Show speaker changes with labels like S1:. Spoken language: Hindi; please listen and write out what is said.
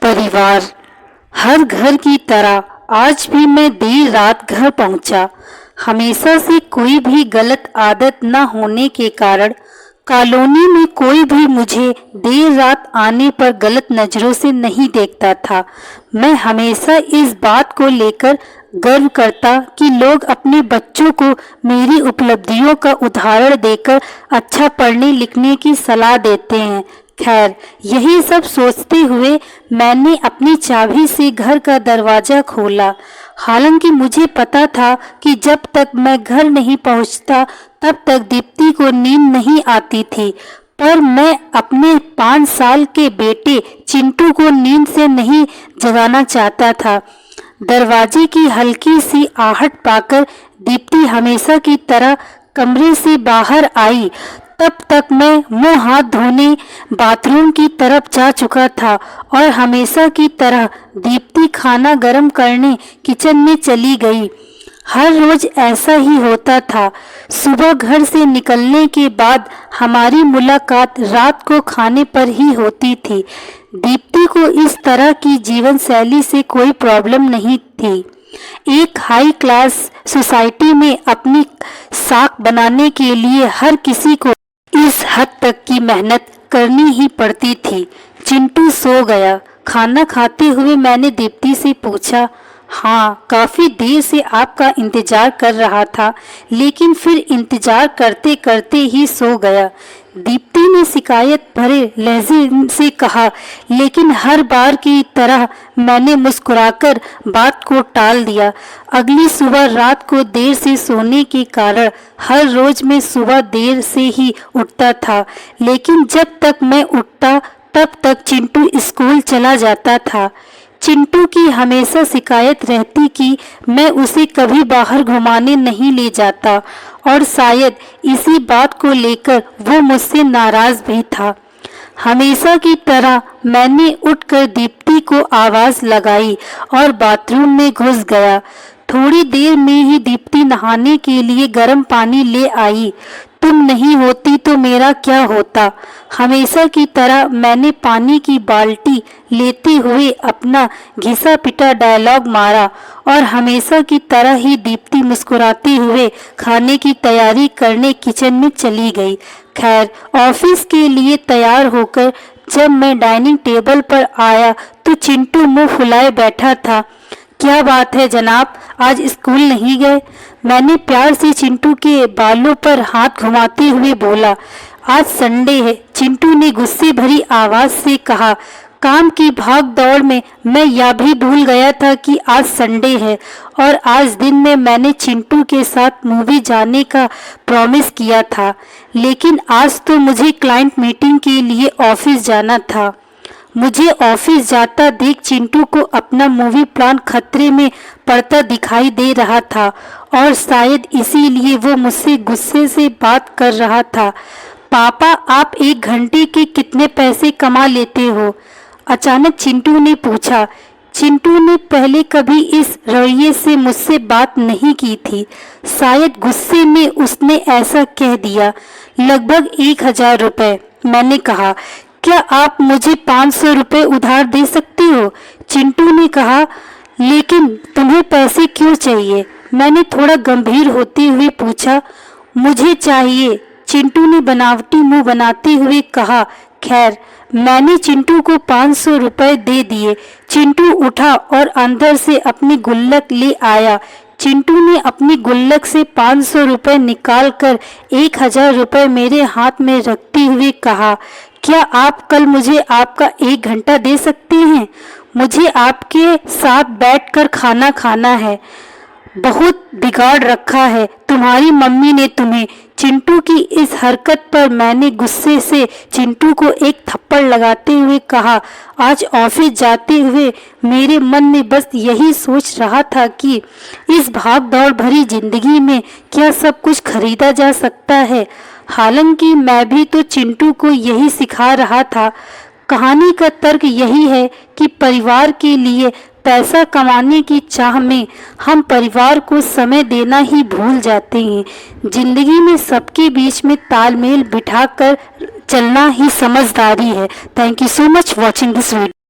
S1: परिवार। हर घर की तरह आज भी मैं देर रात घर पहुंचा। हमेशा से कोई भी गलत आदत न होने के कारण कॉलोनी में कोई भी मुझे देर रात आने पर गलत नज़रों से नहीं देखता था। मैं हमेशा इस बात को लेकर गर्व करता कि लोग अपने बच्चों को मेरी उपलब्धियों का उदाहरण देकर अच्छा पढ़ने लिखने की सलाह देते हैं। खैर, यही सब सोचते हुए मैंने अपनी चाबी से घर का दरवाज़ा खोला। हालांकि मुझे पता था कि जब तक मैं घर नहीं पहुंचता तब तक दीप्ति को नींद नहीं आती थी, पर मैं अपने 5 साल के बेटे चिंटू को नींद से नहीं जगाना चाहता था। दरवाजे की हल्की सी आहट पाकर दीप्ति हमेशा की तरह कमरे से बाहर आई। तब तक मैं मुंह हाथ धोने बाथरूम की तरफ जा चुका था और हमेशा की तरह दीप्ति खाना गर्म करने किचन में चली गई। हर रोज ऐसा ही होता था। सुबह घर से निकलने के बाद हमारी मुलाकात रात को खाने पर ही होती थी। दीप्ति को इस तरह की जीवन शैली से कोई प्रॉब्लम नहीं थी। एक हाई क्लास सोसाइटी में अपनी साख बनाने के लिए हर किसी को इस हद तक की मेहनत करनी ही पड़ती थी। चिंटू सो गया। खाना खाते हुए मैंने दीप्ति से पूछा, हाँ, काफ़ी देर से आपका इंतज़ार कर रहा था, लेकिन फिर इंतज़ार करते करते ही सो गया। दीप्ति ने शिकायत भरे लहजे से कहा, लेकिन हर बार की तरह मैंने मुस्कुराकर बात को टाल दिया। अगली सुबह रात को देर से सोने के कारण हर रोज मैं सुबह देर से ही उठता था, लेकिन जब तक मैं उठता तब तक चिंटू स्कूल चला जाता था। चिंटू की हमेशा शिकायत रहती कि मैं उसे कभी बाहर घुमाने नहीं ले जाता और शायद इसी बात को लेकर वो मुझसे नाराज भी था। हमेशा की तरह मैंने उठकर दीप्ति को आवाज़ लगाई और बाथरूम में घुस गया। थोड़ी देर में ही दीप्ति नहाने के लिए गर्म पानी ले आई। तुम नहीं होती तो मेरा क्या होता। हमेशा की तरह मैंने पानी की बाल्टी लेते हुए अपना घिसा पिटा डायलॉग मारा और हमेशा की तरह ही दीप्ति मुस्कुराते हुए खाने की तैयारी करने किचन में चली गई। खैर, ऑफिस के लिए तैयार होकर जब मैं डाइनिंग टेबल पर आया तो चिंटू मुंह फुलाए बैठा था। क्या बात है जनाब, आज स्कूल नहीं गए? मैंने प्यार से चिंटू के बालों पर हाथ घुमाते हुए बोला। आज संडे है, चिंटू ने गुस्से भरी आवाज़ से कहा। काम की भाग दौड़ में मैं यह भी भूल गया था कि आज संडे है और आज दिन में मैंने चिंटू के साथ मूवी जाने का प्रॉमिस किया था, लेकिन आज तो मुझे क्लाइंट मीटिंग के लिए ऑफिस जाना था। मुझे ऑफिस जाता देख चिंटू को अपना मूवी प्लान खतरे में पड़ता दिखाई दे रहा था और शायद इसीलिए वो मुझसे गुस्से से बात कर रहा था। पापा, आप 1 घंटे के कितने पैसे कमा लेते हो? अचानक चिंटू ने पूछा। चिंटू ने पहले कभी इस रवैये से मुझसे बात नहीं की थी। शायद गुस्से में उसने ऐसा कह दिया। लगभग 1000 रुपये, मैंने कहा। क्या आप मुझे 500 रुपये उधार दे सकते हो? चिंटू ने कहा। लेकिन तुम्हें पैसे क्यों चाहिए? मैंने थोड़ा गंभीर होते हुए पूछा। मुझे चाहिए, चिंटू ने बनावटी मुंह बनाते हुए कहा। खैर, मैंने चिंटू को 500 रुपये दे दिए। चिंटू उठा और अंदर से अपनी गुल्लक ले आया। चिंटू ने अपनी गुल्लक से 500 रुपये निकाल कर 1000 रुपये मेरे हाथ में रखते हुए कहा, क्या आप कल मुझे आपका 1 घंटा दे सकते हैं? मुझे आपके साथ बैठकर खाना खाना है। बहुत बिगाड़ रखा है तुम्हारी मम्मी ने तुम्हें। चिंटू की इस हरकत पर मैंने गुस्से से चिंटू को एक थप्पड़ लगाते हुए कहा। आज ऑफिस जाते हुए मेरे मन में बस यही सोच रहा था कि इस भाग दौड़ भरी जिंदगी में क्या सब कुछ खरीदा जा सकता है। हालांकि मैं भी तो चिंटू को यही सिखा रहा था। कहानी का तर्क यही है कि परिवार के लिए पैसा कमाने की चाह में हम परिवार को समय देना ही भूल जाते हैं। जिंदगी में सबके बीच में तालमेल बिठाकर चलना ही समझदारी है। Thank you so much watching this video.